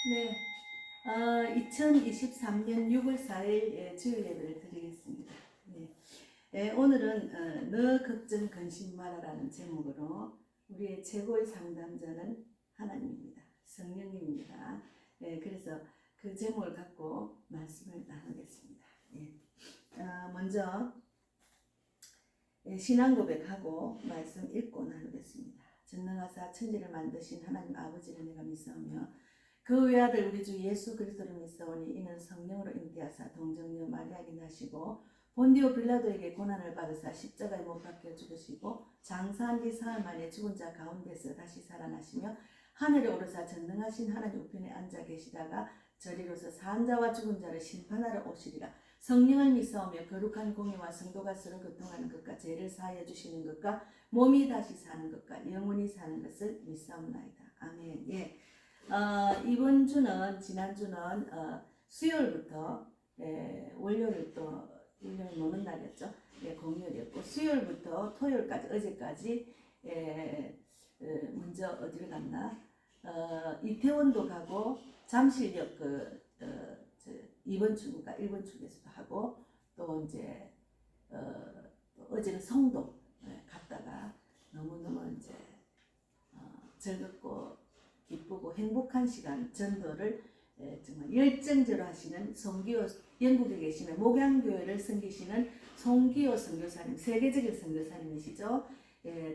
네, 2023년 6월 4일 주일 예배를 드리겠습니다. 네, 오늘은 너 걱정 근심 마라라는 제목으로 우리의 최고의 상담자는 하나님입니다. 성령님입니다. 그래서 그 제목을 갖고 말씀을 나누겠습니다. 먼저 신앙 고백하고 말씀 읽고 나누겠습니다. 전능하사 천지를 만드신 하나님 아버지를 내가 믿사오며 그 외아들 우리 주 예수 그리스도를 믿사오니 이는 성령으로 잉태하사 동정녀 마리아에게 나시고 본디오 빌라도에게 고난을 받으사 십자가에 못 박혀 죽으시고 장사한 뒤 사흘 만에 죽은 자 가운데서 다시 살아나시며 하늘에 오르사 전능하신 하나님 우편에 앉아 계시다가 저리로서 산 자와 죽은 자를 심판하러 오시리라. 성령을 믿사오며 거룩한 공의와 성도가 서로 교통하는 것과 죄를 사하여 주시는 것과 몸이 다시 사는 것과 영원히 사는 것을 믿사옵나이다. 아멘. 이번 주는 지난주는 수요일부터 월요일 또 일요일 노는 날이었죠. 공휴일이었고 수요일부터 토요일까지 어제까지 먼저 어디를 갔나 이태원도 가고 잠실역 이번 출구가 1번 출구에서도 하고 또 이제 어제는 성도 갔다가 너무너무 이제 즐겁고 기쁘고 행복한 시간 전도를 정말 열정적으로 하시는 송기호 영국에 계시는 목양교회를 섬기시는 송기호 선교사님, 세계적인 선교사님이시죠.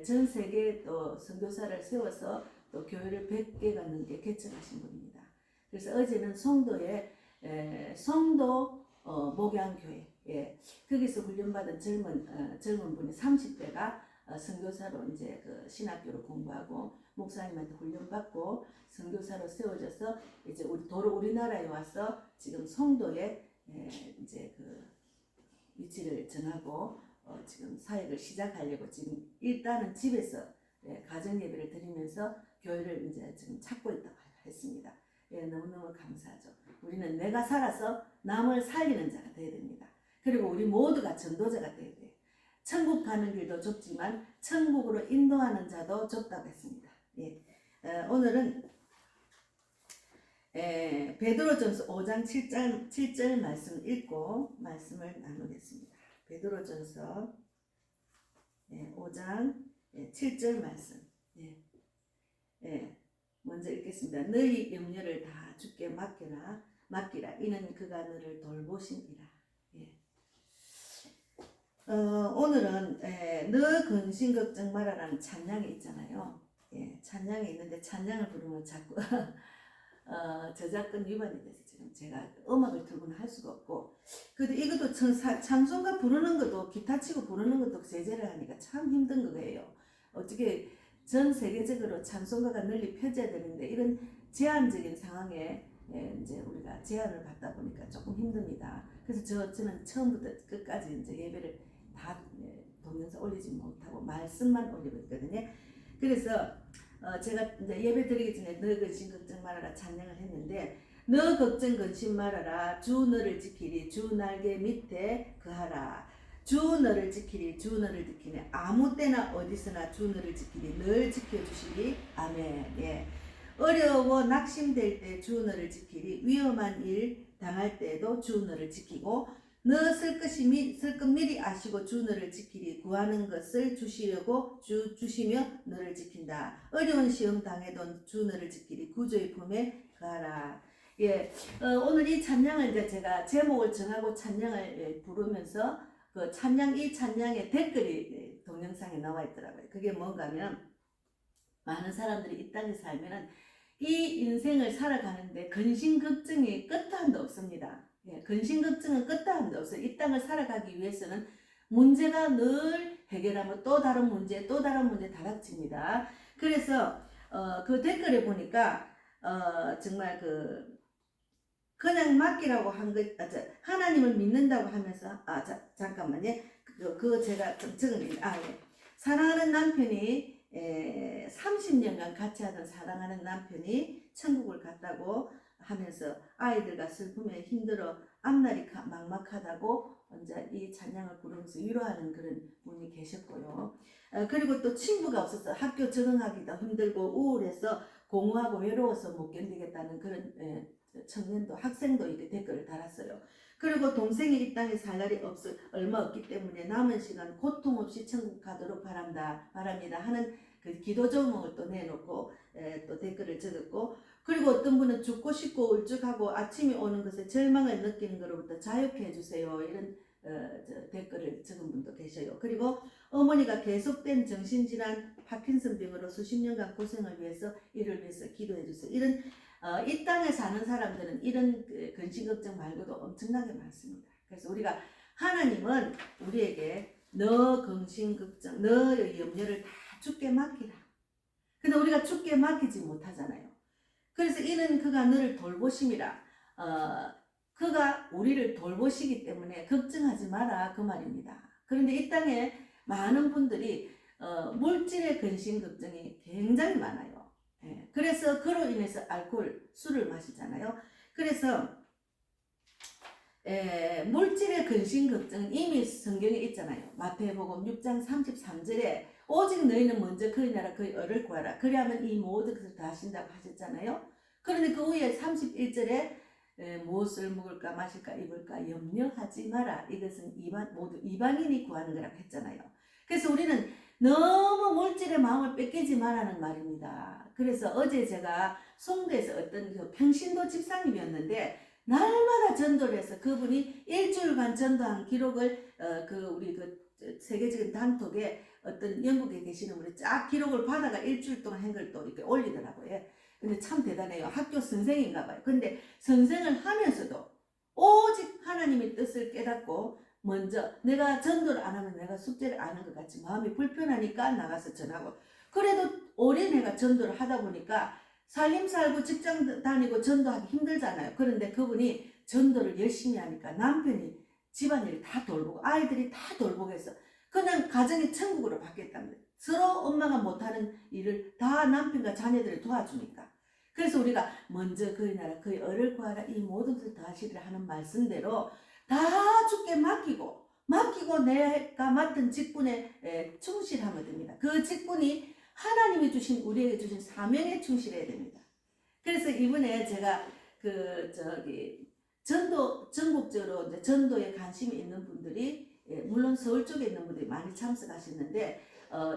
전 세계 또 선교사를 세워서 또 교회를 100개가 넘게 개척하신 분입니다. 그래서 어제는 송도의 송도 목양교회 거기서 훈련받은 젊은 분이 30대가 선교사로 이제 그 신학교로 공부하고 목사님한테 훈련받고 선교사로 세워져서 이제 우리나라에 와서 지금 송도에 이제 그 위치를 정하고 지금 사역을 시작하려고 지금 일단은 집에서 가정 예배를 드리면서 교회를 이제 지금 찾고 있다고 했습니다. 너무너무 감사하죠. 우리는 내가 살아서 남을 살리는 자가 되어야 됩니다. 그리고 우리 모두가 전도자가 되어야 돼요. 천국 가는 길도 좁지만 천국으로 인도하는 자도 좁다고 했습니다. 오늘은 베드로전서 5장 7절 말씀 읽고 말씀을 나누겠습니다. 베드로전서 5장 7절 말씀 먼저 읽겠습니다. 너희 염려를 다 주께 맡기라. 이는 그가 너를 돌보심이라. 오늘은 너 근심 걱정 마라라는 찬양이 있잖아요. 찬양이 있는데 찬양을 부르면 자꾸 저작권 위반이 돼서 지금 제가 음악을 틀고는 할 수가 없고, 근데 이것도 찬송가 부르는 것도 기타 치고 부르는 것도 제재를 하니까 참 힘든 거예요. 어떻게 전 세계적으로 찬송가가 널리 펴져야 되는데 이런 제한적인 상황에 이제 우리가 제한을 받다 보니까 조금 힘듭니다. 그래서 저는 처음부터 끝까지 이제 예배를 다 동영상 올리지 못하고 말씀만 올리고 있거든요. 그래서 제가 이제 예배 드리기 전에 너 근심 걱정 말아라 찬양을 했는데, 너 걱정 근심 말아라 주 너를 지키리 주 날개 밑에 거하라. 주 너를 지키리 주 너를 지키네. 아무 때나 어디서나 주 너를 지키리 늘 지켜주시리. 아멘. 어려워 낙심될 때 주 너를 지키리. 위험한 일 당할 때도 주 너를 지키고 너 쓸 것 미리 아시고 주 너를 지키리. 구하는 것을 주시려고 주시며 너를 지킨다. 어려운 시험 당해도 주 너를 지키리. 구주의 품에 가라. 오늘 이 찬양을 이제 제가 제목을 정하고 찬양을 부르면서 그 이 찬양의 댓글이 동영상에 나와 있더라고요. 그게 뭔가면, 많은 사람들이 이 땅에 살면은 이 인생을 살아가는데 근심 걱정이 끝도 한도 없습니다. 근심 걱정은 끝도 한도 없어요. 이 땅을 살아가기 위해서는 문제가 늘 해결하면 또 다른 문제 다닥칩니다. 그래서 그 댓글에 보니까 정말 그냥 맡기라고 한 것, 하나님을 믿는다고 하면서 잠깐만요. 그거 제가 좀 적은입니다. 사랑하는 남편이 30년간 같이 하던 사랑하는 남편이 천국을 갔다고 하면서 아이들과 슬픔에 힘들어 앞날이 막막하다고 이제 이 찬양을 부르면서 위로하는 그런 분이 계셨고요. 그리고 또 친구가 없어서 학교 적응하기도 힘들고 우울해서 공허하고 외로워서 못 견디겠다는 그런 청년도 학생도 이렇게 댓글을 달았어요. 그리고 동생이 이 땅에 살 날이 얼마 없기 때문에 남은 시간 고통 없이 천국 가도록 바랍니다 하는 그 기도 제목을 또 내놓고 또 댓글을 적었고, 그리고 어떤 분은 죽고 싶고 울적하고 아침이 오는 것에 절망을 느끼는 것로부터 자유케 해주세요 이런 댓글을 적은 분도 계셔요. 그리고 어머니가 계속된 정신질환 파킨슨 병으로 수십 년간 고생을 위해서 이를 위해서 기도해 주세요. 이런 이 땅에 사는 사람들은 이런 근심 걱정 말고도 엄청나게 많습니다. 그래서 우리가 하나님은 우리에게 너 근심 걱정 너의 염려를 다 주께 맡기라. 근데 우리가 주께 맡기지 못하잖아요. 그래서 이는 그가 너를 돌보심이라. 그가 우리를 돌보시기 때문에 걱정하지 마라 그 말입니다. 그런데 이 땅에 많은 분들이 물질의 근심 걱정이 굉장히 많아요. 그래서 그로 인해서 알코올, 술을 마시잖아요. 그래서 물질의 근심 걱정은 이미 성경에 있잖아요. 마태복음 6장 33절에 오직 너희는 먼저 그의 나라 그의 의를 구하라. 그리하면 이 모든 것을 다 하신다고 하셨잖아요. 그런데 그 후에 31절에 무엇을 먹을까 마실까 입을까 염려하지 마라. 이것은 모두 이방인이 구하는 거라고 했잖아요. 그래서 우리는 너무 물질의 마음을 뺏기지 말라는 말입니다. 그래서 어제 제가 송도에서 어떤 그 평신도 집사님이었는데 날마다 전도를 해서 그분이 일주일간 전도한 기록을 우리 세계적인 단톡에 어떤 영국에 계시는 분이 쫙 기록을 받아가 일주일 동안 한 걸 또 이렇게 올리더라고요. 근데 참 대단해요. 학교 선생인가 봐요. 근데 선생을 하면서도 오직 하나님의 뜻을 깨닫고 먼저 내가 전도를 안 하면 내가 숙제를 안 한 것 같이 마음이 불편하니까 나가서 전하고, 그래도 오래 내가 전도를 하다 보니까 살림 살고 직장 다니고 전도하기 힘들잖아요. 그런데 그분이 전도를 열심히 하니까 남편이 집안일을 다 돌보고 아이들이 다 돌보고 해서 그냥 가정이 천국으로 바뀌었답니다. 서로 엄마가 못하는 일을 다 남편과 자녀들이 도와주니까. 그래서 우리가 먼저 그의 나라 그의 의를 구하라 이 모든 것을 다 하시리라 하는 말씀대로 다 주께 맡기고 내가 맡은 직분에 충실하면 됩니다. 그 직분이 하나님이 주신 우리에게 주신 사명에 충실해야 됩니다. 그래서 이번에 제가 전국적으로 이제 전도에 관심이 있는 분들이 물론 서울 쪽에 있는 분들이 많이 참석하셨는데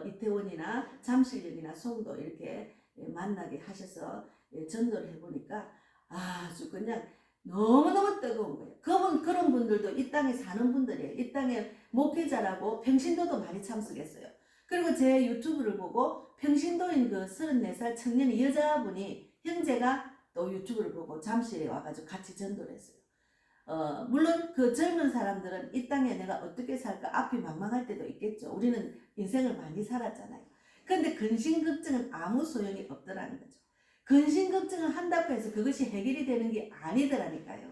이태원이나 잠실역이나 송도 이렇게 만나게 하셔서 전도를 해보니까 아주 그냥 너무너무 뜨거운 거예요. 그런 분들도 이 땅에 사는 분들이에요. 이 땅에 목회자라고 평신도도 많이 참석했어요. 그리고 제 유튜브를 보고 평신도인 그 34살 청년 여자분이 형제가 또 유튜브를 보고 잠실에 와가지고 같이 전도를 했어요. 물론 그 젊은 사람들은 이 땅에 내가 어떻게 살까 앞이 망망할 때도 있겠죠. 우리는 인생을 많이 살았잖아요. 그런데 근심 걱정은 아무 소용이 없더라는 거죠. 근심 걱정을 한다고 해서 그것이 해결이 되는 게 아니더라니까요.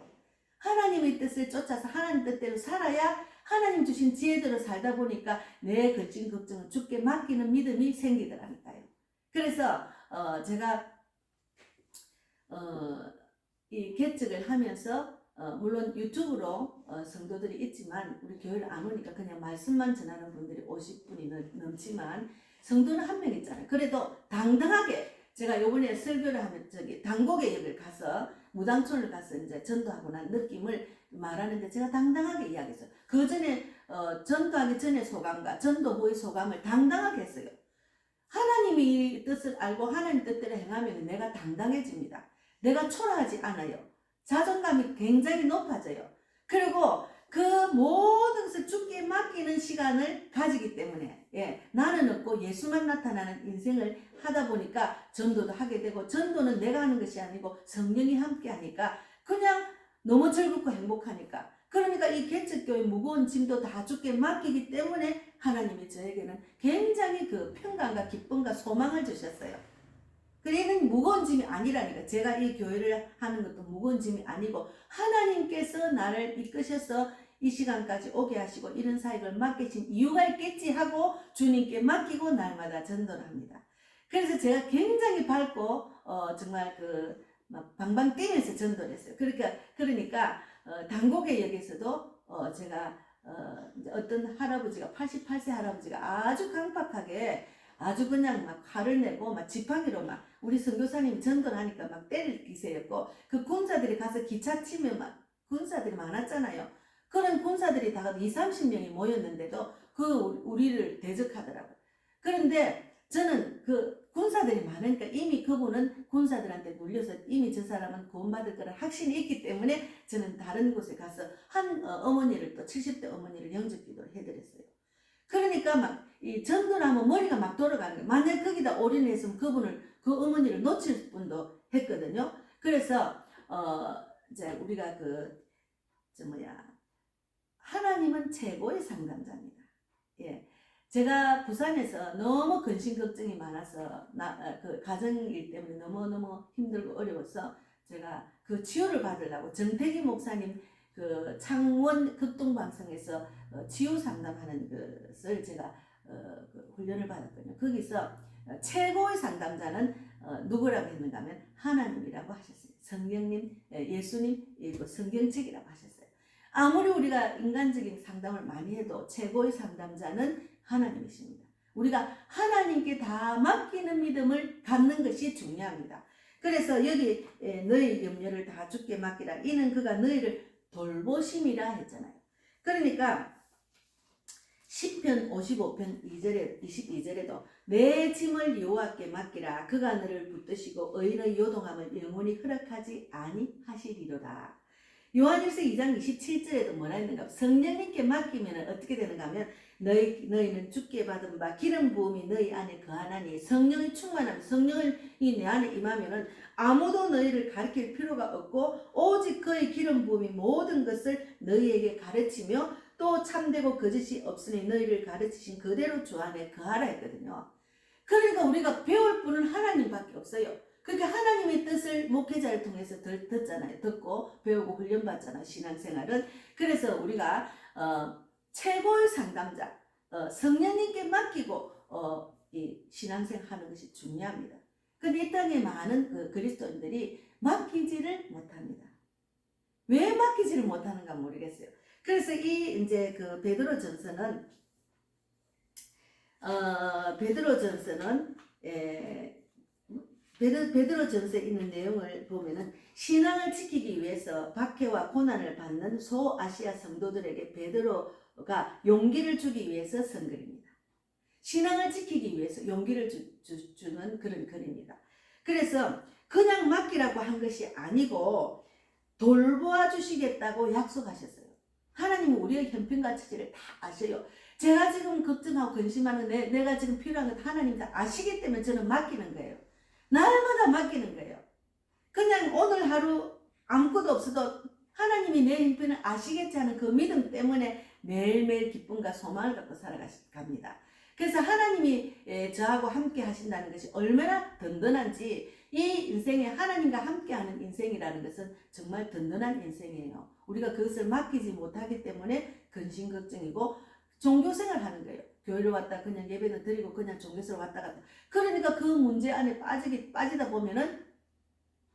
하나님의 뜻을 쫓아서 하나님 뜻대로 살아야 하나님 주신 지혜대로 살다 보니까 내 근심 걱정은 주께 맡기는 믿음이 생기더라니까요. 그래서 제가 이 개척을 하면서 물론 유튜브로 성도들이 있지만 우리 교회를 안 오니까 그냥 말씀만 전하는 분들이 50분이 넘지만 성도는 한 명 있잖아요. 그래도 당당하게 제가 요번에 설교를 하면 당곡의 역을 가서 무당촌을 가서 이제 전도하고 난 느낌을 말하는데 제가 당당하게 이야기했어요. 그 전에 전도하기 전에 소감과 전도 후의 소감을 당당하게 했어요. 하나님이 뜻을 알고 하나님 뜻대로 행하면 내가 당당해집니다. 내가 초라하지 않아요. 자존감이 굉장히 높아져요. 그리고 그 모든 것을 주께 맡기는 시간을 가지기 때문에 나는 없고 예수만 나타나는 인생을 하다 보니까 전도도 하게 되고, 전도는 내가 하는 것이 아니고 성령이 함께 하니까 그냥 너무 즐겁고 행복하니까, 그러니까 이 개척교회 무거운 짐도 다 주께 맡기기 때문에 하나님이 저에게는 굉장히 그 평강과 기쁨과 소망을 주셨어요. 그래는 무거운 짐이 아니라니까. 제가 이 교회를 하는 것도 무거운 짐이 아니고 하나님께서 나를 이끄셔서 이 시간까지 오게 하시고 이런 사역을 맡기신 이유가 있겠지 하고 주님께 맡기고 날마다 전도를 합니다. 그래서 제가 굉장히 밝고 정말 방방 뛰면서 전도를 했어요. 그러니까 당곡의 역에서도 제가 어떤 할아버지가 88세 할아버지가 아주 강팍하게 아주 그냥 막 화를 내고 막 지팡이로 막 우리 선교사님이 전도를 하니까 막 때릴 기세였고 그 군사들이 가서 기차 치면 막 군사들이 많았잖아요. 그런 군사들이 다 2, 30명이 모였는데도 그 우리를 대적하더라고요. 그런데 저는 그 군사들이 많으니까 이미 그분은 군사들한테 물려서 이미 저 사람은 구원받을 거라 확신이 있기 때문에 저는 다른 곳에 가서 한 어머니를 또 70대 어머니를 영접 기도를 해드렸어요. 그러니까 막 이 전도를 하면 머리가 막 돌아가는 거예요. 만약 거기다 올인했으면 그 어머니를 놓칠 뻔도 했거든요. 그래서 이제 우리가 하나님은 최고의 상담자입니다. 예. 제가 부산에서 너무 근심 걱정이 많아서 그 가정일 때문에 너무너무 힘들고 어려워서 제가 그 치유를 받으려고 정태기 목사님 그 창원 극동방송에서 치유 상담하는 것을 제가 그 훈련을 받았거든요. 거기서 최고의 상담자는 누구라고 했는가 하면 하나님이라고 하셨어요. 성령님, 예수님, 성경책이라고 하셨어요. 아무리 우리가 인간적인 상담을 많이 해도 최고의 상담자는 하나님이십니다. 우리가 하나님께 다 맡기는 믿음을 갖는 것이 중요합니다. 그래서 여기 너희 염려를 다 주께 맡기라. 이는 그가 너희를 돌보심이라 했잖아요. 그러니까 시편 55편 2절에 22절에도 내 짐을 여호와께 맡기라. 그가 너를 붙드시고 의인의 요동함을 영원히 허락하지 아니하시리로다. 요한일서 2장 27절에도 뭐라 했는가? 성령님께 맡기면 어떻게 되는가 하면 너희는 주께 받은 바 기름 부음이 너희 안에 거하나니 성령이 충만하면 성령이 내 안에 임하면은 아무도 너희를 가르칠 필요가 없고 오직 그의 기름 부음이 모든 것을 너희에게 가르치며 또 참되고 거짓이 없으니 너희를 가르치신 그대로 주 안에 거하라 했거든요. 그러니까 우리가 배울 분은 하나님밖에 없어요. 그러니까 하나님의 뜻을 목회자를 통해서 듣잖아요. 듣고 배우고 훈련받잖아요. 신앙생활은. 그래서 우리가 최고의 상담자 성령님께 맡기고 이 신앙생활 하는 것이 중요합니다. 근데 이 땅에 많은 그리스도인들이 맡기지를 못합니다. 왜 맡기지를 못하는가 모르겠어요. 그래서 이 이제 그 베드로전서는 베드로전서에 있는 내용을 보면은 신앙을 지키기 위해서 박해와 고난을 받는 소아시아 성도들에게 베드로가 용기를 주기 위해서 쓴 글입니다. 신앙을 지키기 위해서 용기를 주는 그런 글입니다. 그래서 그냥 맡기라고 한 것이 아니고 돌보아 주시겠다고 약속하셨어요. 하나님은 우리의 형편가치를 다 아셔요. 제가 지금 걱정하고 근심하는 내가 지금 필요한 것 하나님 다 아시기 때문에 저는 맡기는 거예요. 날마다 맡기는 거예요. 그냥 오늘 하루 아무것도 없어도 하나님이 내 형편을 아시겠지 하는 그 믿음 때문에 매일매일 기쁨과 소망을 갖고 살아갑니다. 그래서 하나님이 저하고 함께 하신다는 것이 얼마나 든든한지 이 인생에 하나님과 함께하는 인생이라는 것은 정말 든든한 인생이에요. 우리가 그것을 맡기지 못하기 때문에 근심 걱정이고 종교생활 하는 거예요. 교회를 왔다 그냥 예배는 드리고 그냥 종교생활 왔다 갔다. 그러니까 그 문제 안에 빠지다 보면은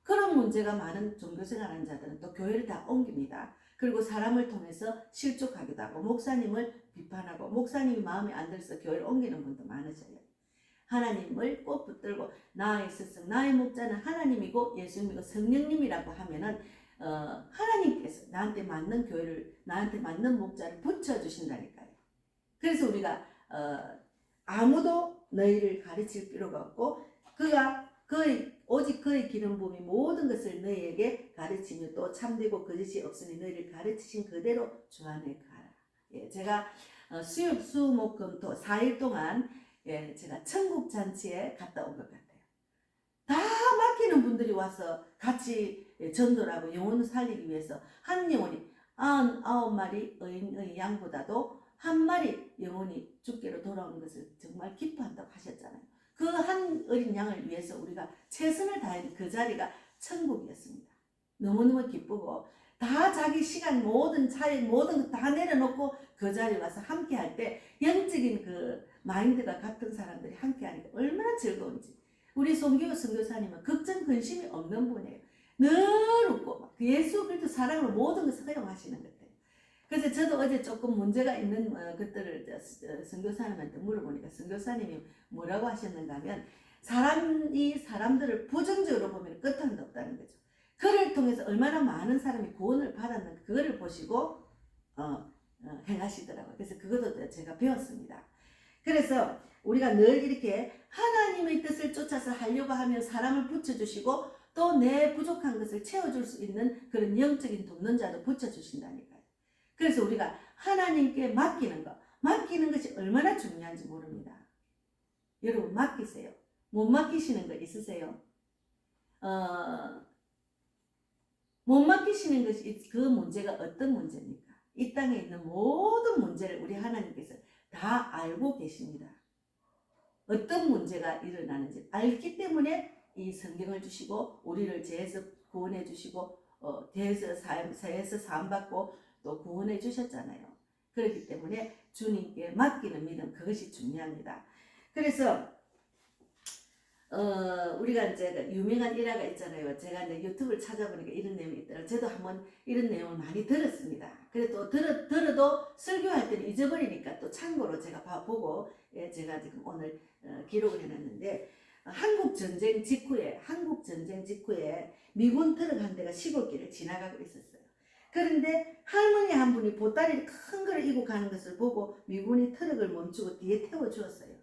그런 문제가 많은 종교생활하는 자들은 또 교회를 다 옮깁니다. 그리고 사람을 통해서 실족하기도 하고 목사님을 비판하고 목사님이 마음에 안 들어서 교회를 옮기는 분도 많으셔요. 하나님을 꼭 붙들고 나의 스승, 나의 목자는 하나님이고 예수님이고 성령님이라고 하면은 하나님께서 나한테 맞는 교회를, 나한테 맞는 목자를 붙여주신다니까요. 그래서 우리가 아무도 너희를 가르칠 필요가 없고 오직 그의 기름 부음이 모든 것을 너희에게 가르치며 또 참되고 거짓이 없으니 너희를 가르치신 그대로 주 안에 가라. 예, 제가 수육, 수, 목, 금, 토 4일 동안 제가 천국 잔치에 갔다 온 것 같아요. 다 맡기는 분들이 와서 같이 전도를 하고 영혼을 살리기 위해서 한 영혼이 99마리 의인의 양보다도 한 마리 영혼이 주께로 돌아오는 것을 정말 기뻐한다고 하셨잖아요. 그 한 어린 양을 위해서 우리가 최선을 다한 그 자리가 천국이었습니다. 너무너무 기쁘고 다 자기 시간 모든 차에 모든 거 다 내려놓고 그 자리에 와서 함께 할 때 영적인 그 마인드가 같은 사람들이 함께 하니까 얼마나 즐거운지. 우리 송기호 선교사님은 걱정 근심이 없는 분이에요. 늘 웃고 그 예수 그리스도 사랑으로 모든 것을 허용하시는 것 같아요. 그래서 저도 어제 조금 문제가 있는 것들을 선교사님한테 물어보니까 선교사님이 뭐라고 하셨는가 하면 사람이 사람들을 부정적으로 보면 끝은 없다는 거죠. 그를 통해서 얼마나 많은 사람이 구원을 받았는가 그거를 보시고 행하시더라고요. 그래서 그것도 제가 배웠습니다. 그래서 우리가 늘 이렇게 하나님의 뜻을 쫓아서 하려고 하면 사람을 붙여주시고 또 내 부족한 것을 채워줄 수 있는 그런 영적인 돕는 자도 붙여주신다니까요. 그래서 우리가 하나님께 맡기는 것이 얼마나 중요한지 모릅니다. 여러분 맡기세요. 못 맡기시는 거 있으세요? 못 맡기시는 것이 그 문제가 어떤 문제입니까? 이 땅에 있는 모든 문제를 우리 하나님께서 다 알고 계십니다. 어떤 문제가 일어나는지 알기 때문에 이 성경을 주시고 우리를 죄에서 구원해 주시고 죄에서 사함받고 또 구원해 주셨잖아요. 그렇기 때문에 주님께 맡기는 믿음 그것이 중요합니다. 그래서 우리가 이제 유명한 일화가 있잖아요. 제가 이제 유튜브를 찾아보니까 이런 내용이 있더라고요. 저도 한번 이런 내용을 많이 들었습니다. 그래 또 들어도 설교할 때는 잊어버리니까 또 참고로 제가 보고 제가 지금 오늘 기록을 해놨는데 한국 전쟁 직후에 미군 트럭 한 대가 시골길을 지나가고 있었어요. 그런데 할머니 한 분이 보따리 큰 거를 이고 가는 것을 보고 미군이 트럭을 멈추고 뒤에 태워주었어요.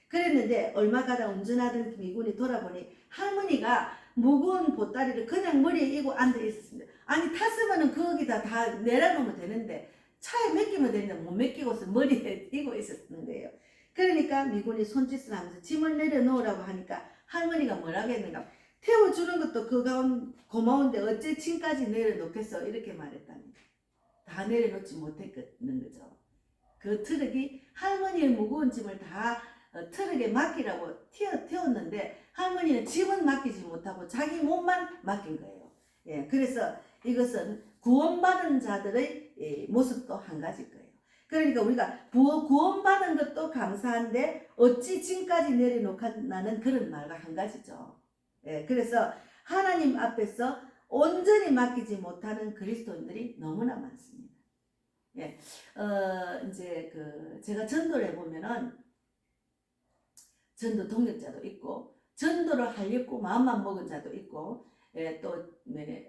그랬는데 얼마 가다 운전하던 미군이 돌아보니 할머니가 무거운 보따리를 그냥 머리에 이고 앉아 있었습니다. 아니 탔으면 거기다 다 내려놓으면 되는데 차에 맡기면 되는데 못 맡기고서 머리에 이고 있었는 거예요. 그러니까 미군이 손짓을 하면서 짐을 내려놓으라고 하니까 할머니가 뭐라고 했는가, 태워주는 것도 그 가운 고마운데 어째 짐까지 내려놓겠어 이렇게 말했답니다. 다 내려놓지 못했는 거죠. 그 트럭이 할머니의 무거운 짐을 다 트럭에 맡기라고 태웠는데 할머니는 짐은 맡기지 못하고 자기 몸만 맡긴 거예요. 예, 그래서 이것은 구원받은 자들의 모습도 한 가지일 거예요. 그러니까 우리가 구원받은 것도 감사한데 어찌 짐까지 내려놓겠나는 그런 말과 한 가지죠. 예, 그래서 하나님 앞에서 온전히 맡기지 못하는 그리스도인들이 너무나 많습니다. 예, 이제 제가 전도를 해보면은 전도 동력자도 있고 전도를 하려고 마음만 먹은 자도 있고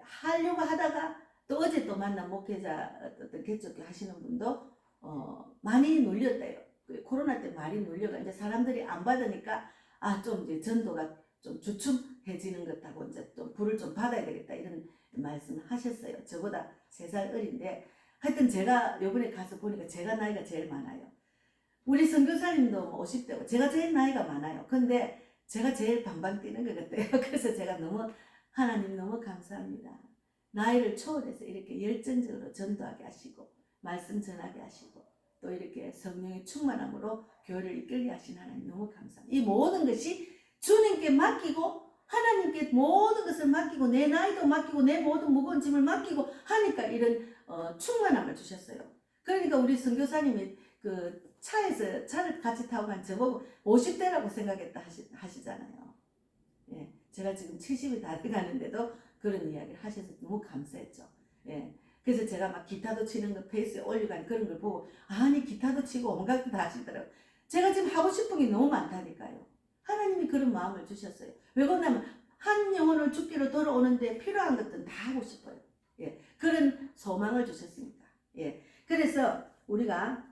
하려고 하다가 또 어제 또 만난 목회자 어떤 개척교 하시는 분도 많이 눌렸대요. 코로나 때 많이 눌려가 이제 사람들이 안 받으니까 좀 이제 전도가 좀 주춤해지는 것하고 이제 좀 불을 좀 받아야 되겠다 이런 말씀을 하셨어요. 저보다 3살 어린데 하여튼 제가 요번에 가서 보니까 제가 나이가 제일 많아요. 우리 선교사님도 50대고 제가 제일 나이가 많아요. 근데 제가 제일 방방 뛰는 것 같아요. 그래서 제가 하나님 너무 감사합니다. 나이를 초월해서 이렇게 열정적으로 전도하게 하시고 말씀 전하게 하시고 또 이렇게 성령의 충만함으로 교회를 이끌게 하신 하나님 너무 감사합니다. 이 모든 것이 주님께 맡기고 하나님께 모든 것을 맡기고 내 나이도 맡기고 내 모든 무거운 짐을 맡기고 하니까 이런 충만함을 주셨어요. 그러니까 우리 선교사님이 차를 같이 타고 간 저보고 50대라고 생각했다 하시잖아요. 예, 제가 지금 70이 다 돼가는데도 그런 이야기를 하셔서 너무 감사했죠. 예, 그래서 제가 막 기타도 치는 거 페이스에 올려간 그런 걸 보고 아니 기타도 치고 온갖 거 다 하시더라고요. 제가 지금 하고 싶은 게 너무 많다니까요. 하나님이 그런 마음을 주셨어요. 왜 그러냐면 한 영혼을 죽기로 돌아오는데 필요한 것들은 다 하고 싶어요. 예, 그런 소망을 주셨습니다. 예, 그래서 우리가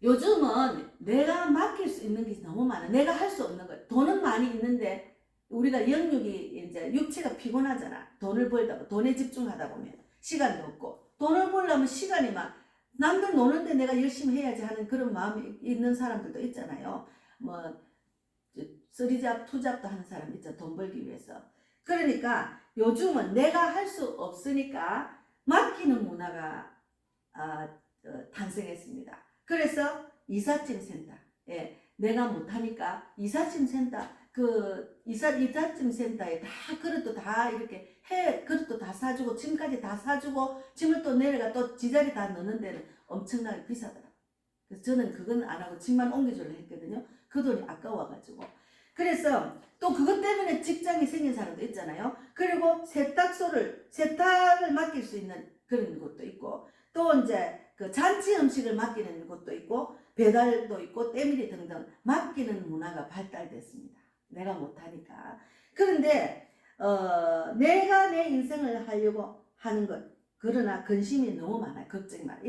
요즘은 내가 맡길 수 있는 게 너무 많아. 내가 할 수 없는 거야. 돈은 많이 있는데 우리가 영육이 이제 육체가 피곤하잖아. 돈을 벌다가 돈에 집중하다 보면 시간도 없고 돈을 벌려면 시간이 막 남들 노는데 내가 열심히 해야지 하는 그런 마음이 있는 사람들도 있잖아요. 뭐 쓰리잡 투잡도 하는 사람 있죠. 돈 벌기 위해서. 그러니까 요즘은 내가 할 수 없으니까 맡기는 문화가 탄생했습니다. 그래서 이삿짐 센터, 예, 내가 못하니까 이삿짐 센터, 이삿짐 센터에 다 그릇도 다 이렇게 그릇도 다 사주고 짐까지 다 사주고 짐을 또 내려가 또 지자리 다 넣는 데는 엄청나게 비싸더라고요. 그래서 저는 그건 안 하고 짐만 옮겨주려 했거든요. 그 돈이 아까워가지고. 그래서 또 그것 때문에 직장이 생긴 사람도 있잖아요. 그리고 세탁을 맡길 수 있는 그런 것도 있고 또 이제 그 잔치 음식을 맡기는 곳도 있고 배달도 있고 때밀이 등등 맡기는 문화가 발달됐습니다. 내가 못하니까. 그런데 내가 내 인생을 하려고 하는 것, 그러나 근심이 너무 많아요. 걱정이 많아요.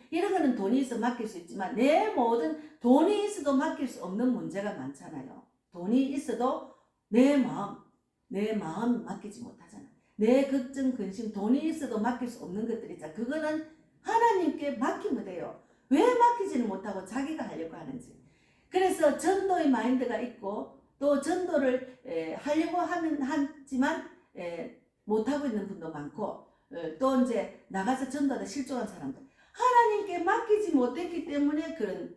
이런 거는 돈이 있어 맡길 수 있지만 내 모든 돈이 있어도 맡길 수 없는 문제가 많잖아요. 돈이 있어도 내 마음 맡기지 못하잖아. 내 걱정, 근심, 돈이 있어도 맡길 수 없는 것들 있잖아. 그거는 하나님께 맡기면 돼요. 왜 맡기지는 못하고 자기가 하려고 하는지. 그래서 전도의 마인드가 있고 또 전도를 하려고 하지만 못하고 있는 분도 많고 또 이제 나가서 전도하다 실종한 사람들. 하나님께 맡기지 못했기 때문에 그런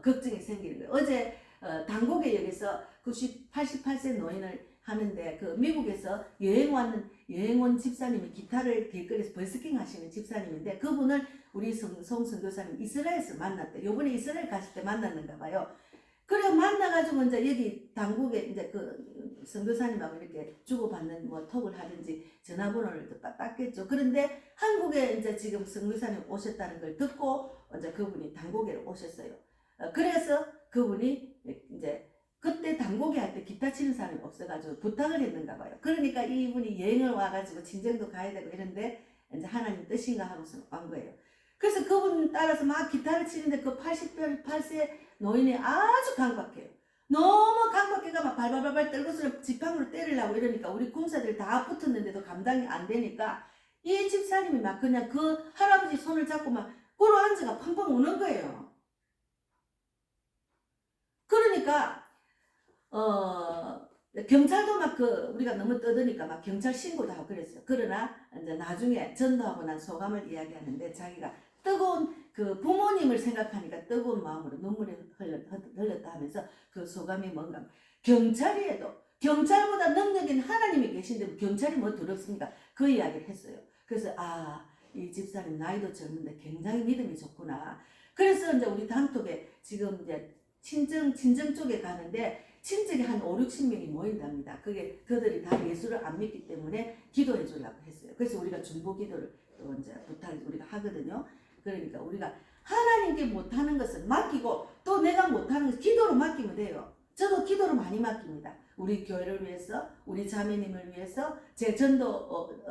걱정이 생기는 거예요. 어제 당곡에 여기서 88세 노인을 하는데 그 미국에서 여행 온 집사님이 기타를 길거리에서 버스킹 하시는 집사님인데 그분을 우리 송 선교사님 이스라엘에서 만났대. 요번에 이스라엘 갔을 때 만났는가 봐요. 그래 만나가지고 이제 여기 당국에 이제 그 선교사님하고 이렇게 주고받는 뭐 톡을 하든지 전화번호를 땄겠죠. 그런데 한국에 이제 지금 선교사님 오셨다는 걸 듣고 이제 그분이 당국에 오셨어요. 그래서 그분이 이제 그때 당고개 할 때 기타 치는 사람이 없어가지고 부탁을 했는가 봐요. 그러니까 이분이 여행을 와가지고 친정도 가야 되고 이런데 이제 하나님 뜻인가 하고서 온 거예요. 그래서 그분 따라서 막 기타를 치는데 그 88세 노인이 아주 강박해요. 너무 강박해가 막 발발발발 떨고서 지팡이로 때리려고 이러니까 우리 군사들 다 붙었는데도 감당이 안 되니까 이 집사님이 막 그냥 그 할아버지 손을 잡고 막 꿇어 앉아가 펑펑 우는 거예요. 그러니까 경찰도 막 우리가 너무 떠드니까 막 경찰 신고도 하고 그랬어요. 그러나 이제 나중에 전도하고 난 소감을 이야기하는데 자기가 뜨거운 그 부모님을 생각하니까 뜨거운 마음으로 눈물이 흘렀다 하면서 그 소감이 뭔가 경찰이에도 경찰보다 능력 있는 하나님이 계신데 경찰이 뭐 두렵습니까? 그 이야기를 했어요. 그래서 이 집사님 나이도 젊은데 굉장히 믿음이 좋구나. 그래서 이제 우리 단톡에 지금 이제 친정 쪽에 가는데 친척이 한 5, 60명이 모인답니다. 그들이 다 예수를 안 믿기 때문에 기도해 주려고 했어요. 그래서 우리가 중보 기도를 또 이제 우리가 하거든요. 그러니까 우리가 하나님께 못하는 것을 맡기고 또 내가 못하는 것을 기도로 맡기면 돼요. 저도 기도로 많이 맡깁니다. 우리 교회를 위해서, 우리 자매님을 위해서, 제 전도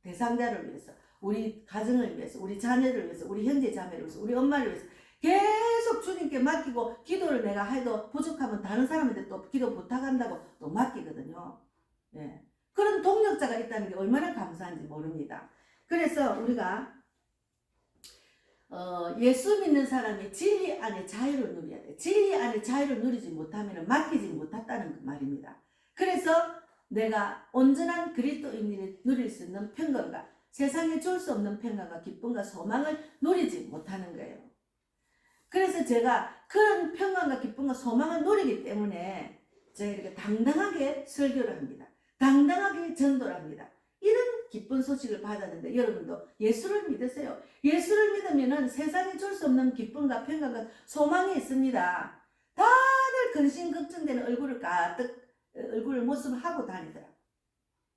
대상자를 위해서, 우리 가정을 위해서, 우리 자녀를 위해서, 우리 형제 자매를 위해서, 우리 엄마를 위해서 계속 주님께 맡기고 기도를 내가 해도 부족하면 다른 사람한테 또 기도 부탁한다고 또 맡기거든요. 예. 그런 동력자가 있다는 게 얼마나 감사한지 모릅니다. 그래서 우리가 예수 믿는 사람이 진리 안에 자유를 누려야 돼. 진리 안에 자유를 누리지 못하면 맡기지 못했다는 말입니다. 그래서 내가 온전한 그리스도인이 누릴 수 있는 평강과 세상에 줄 수 없는 평강과 기쁨과 소망을 누리지 못하는 거예요. 그래서 제가 그런 평강과 기쁨과 소망을 누리기 때문에 제가 이렇게 당당하게 설교를 합니다. 당당하게 전도를 합니다. 이런 기쁜 소식을 받았는데 여러분도 예수를 믿으세요. 예수를 믿으면 세상에 줄 수 없는 기쁨과 평강과 소망이 있습니다. 다들 근심 걱정되는 얼굴을 가득 얼굴 모습을 하고 다니더라.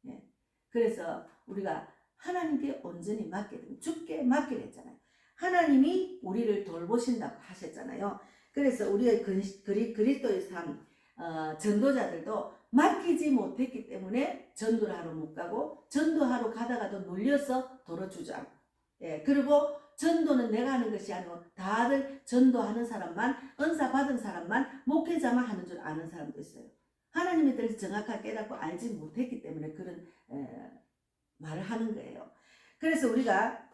예. 그래서 우리가 하나님께 온전히 맡게 되면 주께 맡기려 했잖아요. 하나님이 우리를 돌보신다고 하셨잖아요. 그래서 우리의 그리스도의 삶, 전도자들도 맡기지 못했기 때문에 전도를 하러 못 가고 전도하러 가다가도 눌려서 도로 주장. 예, 그리고 전도는 내가 하는 것이 아니고 다들 전도하는 사람만, 은사 받은 사람만, 목회자만 하는 줄 아는 사람도 있어요. 하나님에 대해서 정확하게 깨닫고 알지 못했기 때문에 그런 말을 하는 거예요. 그래서 우리가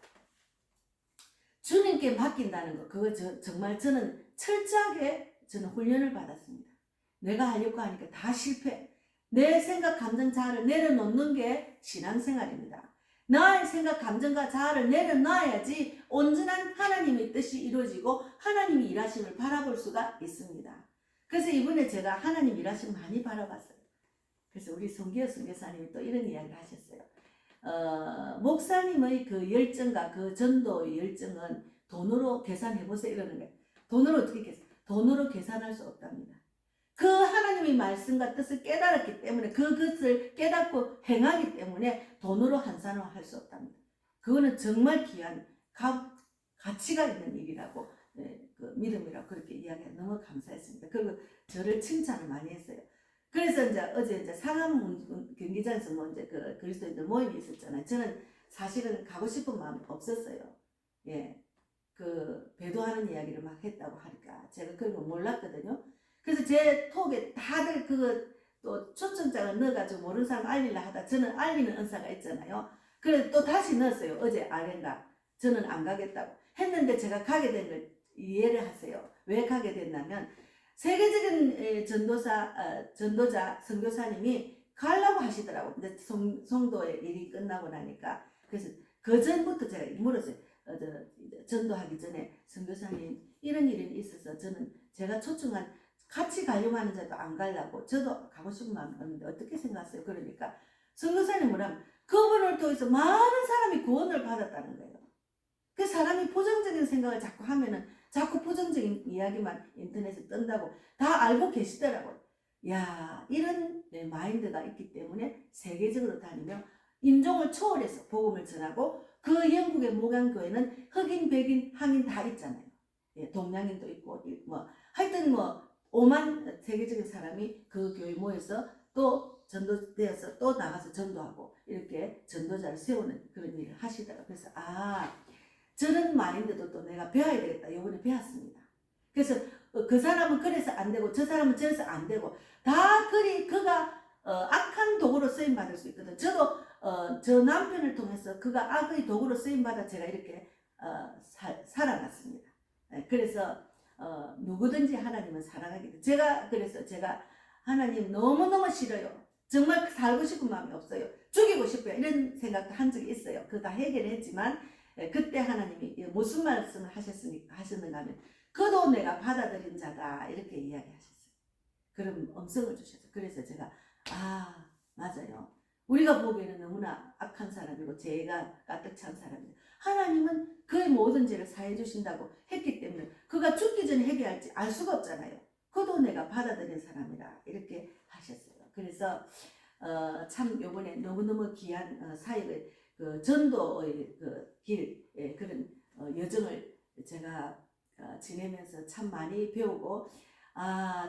주님께 맡긴다는 거, 그거 정말 저는 철저하게 훈련을 받았습니다. 내가 하려고 하니까 다 실패. 내 생각, 감정, 자아를 내려놓는 게 신앙생활입니다. 나의 생각, 감정과 자아를 내려놔야지 온전한 하나님의 뜻이 이루어지고 하나님이 일하심을 바라볼 수가 있습니다. 그래서 이번에 제가 하나님 일하심을 많이 바라봤어요. 그래서 우리 송기호 선교사님이 또 이런 이야기를 하셨어요. 목사님의 그 열정과 그 전도의 열정은 돈으로 계산해보세요 이러는 거예요. 돈으로 어떻게 돈으로 계산할 수 없답니다. 그 하나님의 말씀과 뜻을 깨달았기 때문에 그것을 깨닫고 행하기 때문에 돈으로 환산을 할 수 없답니다. 그거는 정말 귀한 가치가 있는 일이라고 그 믿음이라고 그렇게 이야기해 너무 감사했습니다. 그리고 저를 칭찬을 많이 했어요. 그래서 이제 어제 이제 상암 경기장에서 뭐 이제 그 그리스도인들 모임이 있었잖아요. 저는 사실은 가고 싶은 마음 없었어요. 예, 그 배도하는 이야기를 막 했다고 하니까 제가 그런 거 몰랐거든요. 그래서 제 톡에 다들 그거 또 초청장을 넣어가지고 모르는 사람 알리려 하다 저는 알리는 은사가 있잖아요. 그래서 또 다시 넣었어요. 어제 아렌가 저는 안 가겠다고 했는데 제가 가게 된 걸 이해를 하세요. 왜 가게 됐냐면 세계적인 전도자 선교사님이 가려고 하시더라고. 근데 성도의 일이 끝나고 나니까 그래서 그 전부터 제가 물었어요. 전도하기 전에 선교사님 이런 일이 있어서 저는 제가 초청한 같이 가려고 하는 자도 안 가려고 저도 가고 싶은 마음이 없는데 어떻게 생각하세요? 그러니까 선교사님 뭐라면 그분을 통해서 많은 사람이 구원을 받았다는 거예요. 그 사람이 부정적인 생각을 자꾸 하면은 자꾸 부정적인 이야기만 인터넷에 뜬다고 다 알고 계시더라고요. 야, 이런 마인드가 있기 때문에 세계적으로 다니며 인종을 초월해서 복음을 전하고 그 영국의 목양교회는 흑인, 백인, 항인 다 있잖아요. 예, 동양인도 있고 뭐 하여튼 뭐 오만 세계적인 사람이 그 교회 모여서 또 전도되어서 또 나가서 전도하고 이렇게 전도자를 세우는 그런 일을 하시더라고요. 그래서 저런 마인드도 또 내가 배워야 되겠다. 요번에 배웠습니다. 그래서 그 사람은 그래서 안 되고 저 사람은 저래서 안 되고 다 그가 악한 도구로 쓰임 받을 수 있거든. 저도 저 남편을 통해서 그가 악의 도구로 쓰임 받아 제가 이렇게 살아났습니다. 그래서 누구든지 하나님은 사랑하기 때문에 그래서 제가 하나님 너무너무 싫어요. 정말 살고 싶은 마음이 없어요. 죽이고 싶어요. 이런 생각도 한 적이 있어요. 그거 다 해결했지만 그때 하나님이 무슨 말씀을 하셨는가 하면 그도 내가 받아들인 자다 이렇게 이야기하셨어요. 그럼 음성을 주셨어요. 그래서 제가 맞아요. 우리가 보기에는 너무나 악한 사람이고 죄가 가득 찬 사람이에요. 하나님은 그의 모든 죄를 사해 주신다고 했기 때문에 그가 죽기 전에 해결할지 알 수가 없잖아요. 그도 내가 받아들인 사람이라 이렇게 하셨어요. 그래서 참 요번에 너무너무 귀한 사역을 그 전도의 그 길, 그런 여정을 제가 지내면서 참 많이 배우고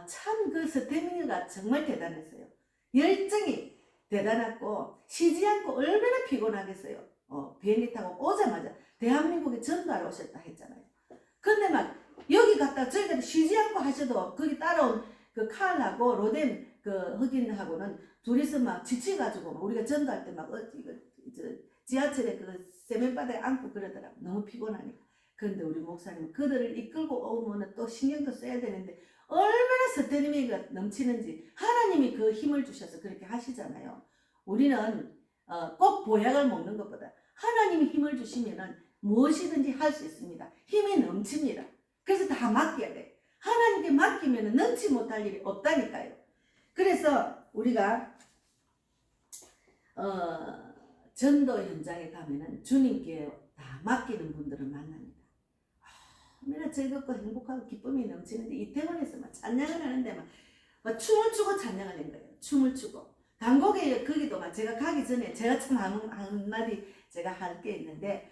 참 그 스태미너가 정말 대단했어요. 열정이 대단하고 쉬지 않고 얼마나 피곤하겠어요. 비행기 타고 오자마자 대한민국에 전도하러 오셨다 했잖아요. 근데 막 여기 갔다 저기 갔다 쉬지 않고 하셔도 거기 따라온 그 칼하고 로뎀 그 흑인하고는 둘이서 막 지치가지고 우리가 전도할 때 막 지하철에 그 세면바닥에 앉고 그러더라고. 너무 피곤하니까. 그런데 우리 목사님은 그들을 이끌고 오면 또 신경도 써야 되는데 얼마나 스테미가 넘치는지 하나님이 그 힘을 주셔서 그렇게 하시잖아요. 우리는 꼭 보약을 먹는 것보다 하나님이 힘을 주시면은 무엇이든지 할 수 있습니다. 힘이 넘칩니다. 그래서 다 맡겨야 돼. 하나님께 맡기면 넘지 못할 일이 없다니까요. 그래서 우리가 전도 현장에 가면은 주님께 다 맡기는 분들을 만납니다. 얼마나 즐겁고 행복하고 기쁨이 넘치는데 이태원에서 막 찬양을 하는데 막 춤을 추고 찬양을 하는 거예요. 춤을 추고 단곡에 거기도 막 제가 가기 전에 제가 참 한마디 제가 할 게 있는데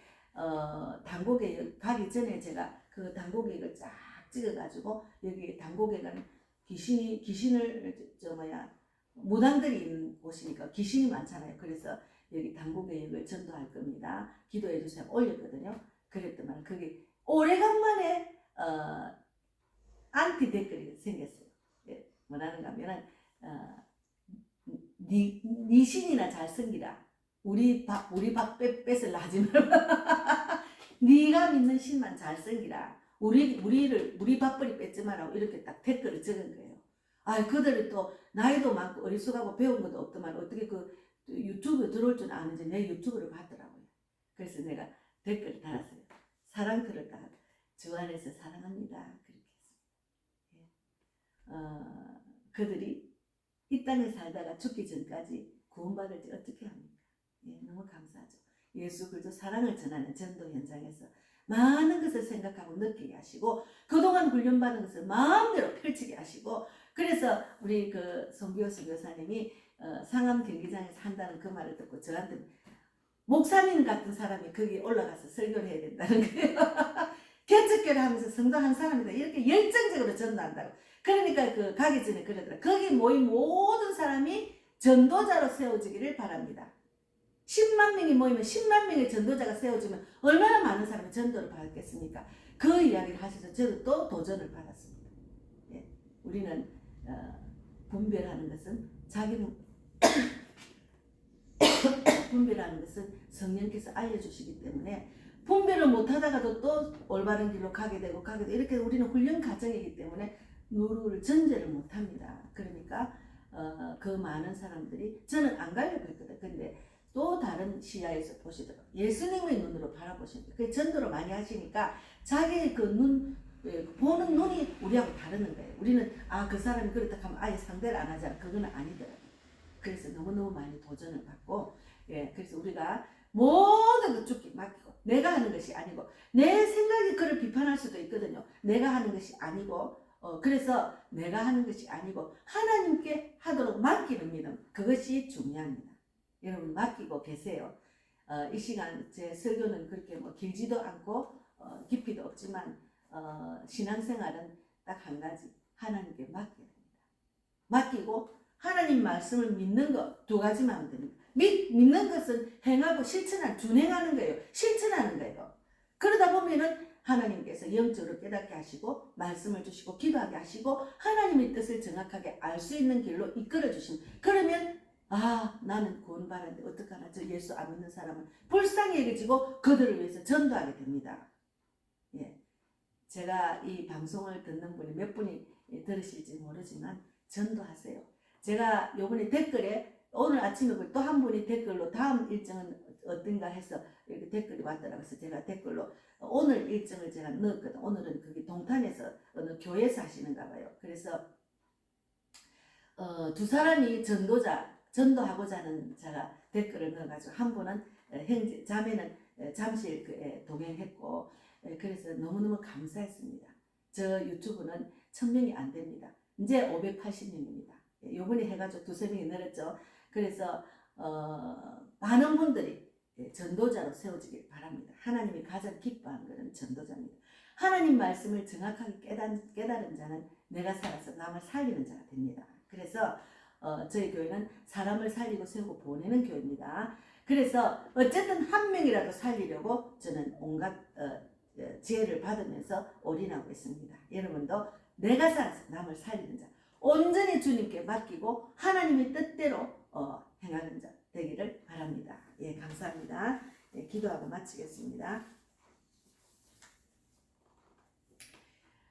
단곡에 가기 전에 제가 그 단곡을 쫙 찍어가지고 여기 단곡에는 귀신을 무당들이 있는 곳이니까 귀신이 많잖아요. 그래서 여기 단곡의 전도할 겁니다. 기도해 주세요. 올렸거든요. 그랬더만 거기 오래간만에 안티 댓글이 생겼어요. 예, 뭐라는가 하면은 니 신이나 잘생기라. 우리 밥 뺏을라 하지 말라. 네가 믿는 신만 잘생기라. 우리 밥벌이 뺏지 말라고 이렇게 딱 댓글을 적은 거예요. 그들이 또 나이도 많고 어리숙하고 배운 것도 없더만 어떻게 그 유튜브에 들어올 줄 아는지 내 유튜브를 봤더라고요. 그래서 내가 댓글을 달았어요. 사랑 그럴까? 주 안에서 사랑합니다. 그렇게 했습니다. 그들이 이 땅에 살다가 죽기 전까지 구원받을지 어떻게 합니까? 너무 감사하죠. 예수 그리스도 사랑을 전하는 전도 현장에서 많은 것을 생각하고 느끼게 하시고 그동안 훈련받은 것을 마음대로 펼치게 하시고 그래서 우리 그 송기호 선교사님이 상암 경기장에서 한다는 그 말을 듣고 저한테 목사님 같은 사람이 거기 올라가서 설교를 해야 된다는 거예요. 개척교를 하면서 성도 한 사람이다. 이렇게 열정적으로 전도한다고. 그러니까 그 가기 전에 그러더라. 거기 모인 모든 사람이 전도자로 세워지기를 바랍니다. 10만 명이 모이면 10만 명의 전도자가 세워지면 얼마나 많은 사람이 전도를 받았겠습니까? 그 이야기를 하셔서 저도 또 도전을 받았습니다. 예. 우리는 분별하는 것은 분별하는 것은 성령께서 알려주시기 때문에 분별을 못하다가도 또 올바른 길로 가게 되고 이렇게 우리는 훈련 과정이기 때문에 누구를 전제를 못합니다. 그러니까 그 많은 사람들이 저는 안 가려고 했거든. 근데 또 다른 시야에서 보시더라고요. 예수님의 눈으로 바라보십니다. 그 전도를 많이 하시니까 자기의 그 보는 눈이 우리하고 다르는 거예요. 우리는 그 사람이 그렇다 하면 아예 상대를 안 하잖아. 그건 아니더라고요. 그래서 너무너무 많이 도전을 받고, 그래서 우리가 모든 것 죽기 맡기고, 내가 하는 것이 아니고, 내 생각이 그를 비판할 수도 있거든요. 내가 하는 것이 아니고, 그래서 내가 하는 것이 아니고, 하나님께 하도록 맡기는 믿음, 그것이 중요합니다. 여러분, 맡기고 계세요. 이 시간 제 설교는 그렇게 뭐 길지도 않고, 깊이도 없지만, 신앙생활은 딱 한 가지, 하나님께 맡겨야 됩니다. 맡기고, 하나님 말씀을 믿는 것 두 가지만 하면 됩니다. 믿는 것은 행하고 준행하는 거예요. 실천하는 거예요. 그러다 보면은 하나님께서 영적으로 깨닫게 하시고 말씀을 주시고 기도하게 하시고 하나님의 뜻을 정확하게 알 수 있는 길로 이끌어 주십니다. 그러면 나는 구원받았는데 어떡하나 저 예수 안 믿는 사람은 불쌍히 여겨지고 그들을 위해서 전도하게 됩니다. 예, 제가 이 방송을 듣는 분이 몇 분이 들으실지 모르지만 전도하세요. 제가 요번에 댓글에 오늘 아침에 또 한 분이 댓글로 다음 일정은 어떤가 해서 이렇게 댓글이 왔더라고요. 그래서 제가 댓글로 오늘 일정을 제가 넣었거든. 오늘은 거기 동탄에서 어느 교회에서 하시는가 봐요. 그래서 두 사람이 전도하고자 하는 자가 댓글을 넣어가지고 한 분은 자매는 잠실 동행했고 그래서 너무너무 감사했습니다. 저 유튜브는 1000명이 안 됩니다. 이제 580명입니다. 요번에 해가지고 두세 명이 늘었죠. 그래서 많은 분들이 전도자로 세워지길 바랍니다. 하나님이 가장 기뻐하는 것은 전도자입니다. 하나님 말씀을 정확하게 깨달은 자는 내가 살아서 남을 살리는 자가 됩니다. 그래서 저희 교회는 사람을 살리고 세우고 보내는 교회입니다. 그래서 어쨌든 한 명이라도 살리려고 저는 온갖 지혜를 받으면서 올인하고 있습니다. 여러분도 내가 살아서 남을 살리는 자, 온전히 주님께 맡기고 하나님의 뜻대로 행하는 자 되기를 바랍니다. 예, 감사합니다. 예, 기도하고 마치겠습니다.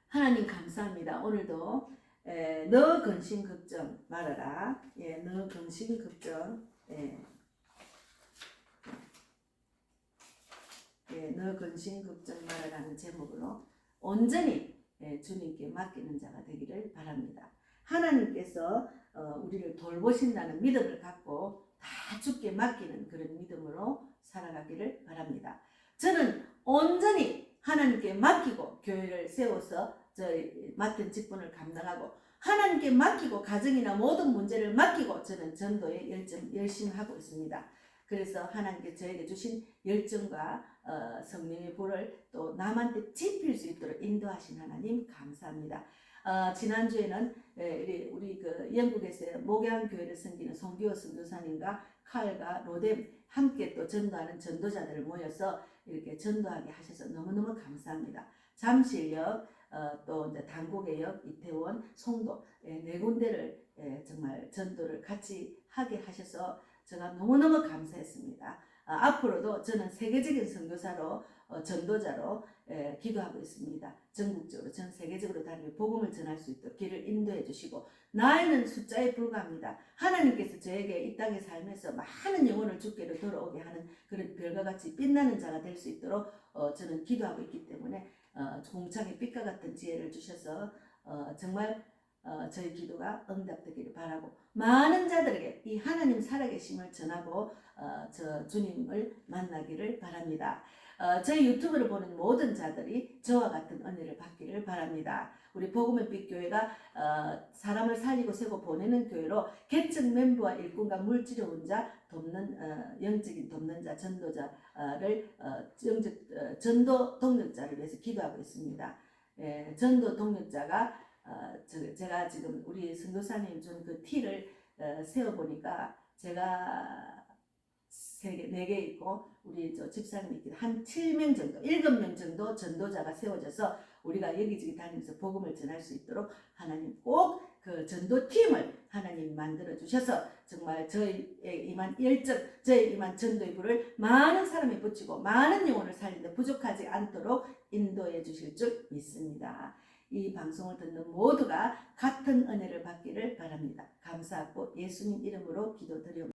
하나님 감사합니다. 오늘도 너 근심 걱정 말아라. 예, 너 근심 걱정. 너 근심 걱정 말아라는 제목으로 온전히 주님께 맡기는 자가 되기를 바랍니다. 하나님께서 우리를 돌보신다는 믿음을 갖고 다 주께 맡기는 그런 믿음으로 살아가기를 바랍니다. 저는 온전히 하나님께 맡기고 교회를 세워서 저희 맡은 직분을 감당하고 하나님께 맡기고 가정이나 모든 문제를 맡기고 저는 전도에 열심히 하고 있습니다. 그래서 하나님께 저에게 주신 열정과 성령의 불을 또 남한테 지필 수 있도록 인도하신 하나님 감사합니다. 지난주에는 우리 그 영국에서 목양교회를 섬기는 송기호 선교사님과 칼과 로뎀 함께 또 전도하는 전도자들을 모여서 이렇게 전도하게 하셔서 너무너무 감사합니다. 잠실역, 또 이제 당국의역, 이태원, 송도 네 군데를 정말 전도를 같이 하게 하셔서 제가 너무너무 감사했습니다. 앞으로도 저는 세계적인 선교사로 전도자로 기도하고 있습니다. 전국적으로 전 세계적으로 다니며 복음을 전할 수 있도록 길을 인도해 주시고 나이는 숫자에 불과합니다. 하나님께서 저에게 이 땅에 살면서 많은 영혼을 주께로 돌아오게 하는 그런 별과 같이 빛나는 자가 될 수 있도록 저는 기도하고 있기 때문에 공창의 빛과 같은 지혜를 주셔서 정말 저희 기도가 응답되기를 바라고 많은 자들에게 이 하나님 살아계심을 전하고 저 주님을 만나기를 바랍니다. 저희 유튜브를 보는 모든 자들이 저와 같은 은혜를 받기를 바랍니다. 우리 복음의 빛 교회가 사람을 살리고 세고 보내는 교회로 개척 멤버와 일꾼과 물질의 혼자 돕는 영적인 돕는 자 전도자를 전도 동력자를 위해서 기도하고 있습니다. 전도 동력자가 제가 지금 우리 선교사님 준 그 티를 세어보니까 제가 4개 있고 우리 집사님이 한 7명 정도 7명 정도 전도자가 세워져서 우리가 여기저기 다니면서 복음을 전할 수 있도록 하나님 꼭 그 전도팀을 하나님 만들어 주셔서 정말 저희의 임한 열정, 저희 임한 전도의 불을 많은 사람이 붙이고 많은 영혼을 살리는데 부족하지 않도록 인도해 주실 줄 믿습니다. 이 방송을 듣는 모두가 같은 은혜를 받기를 바랍니다. 감사하고 예수님 이름으로 기도드리옵나이다.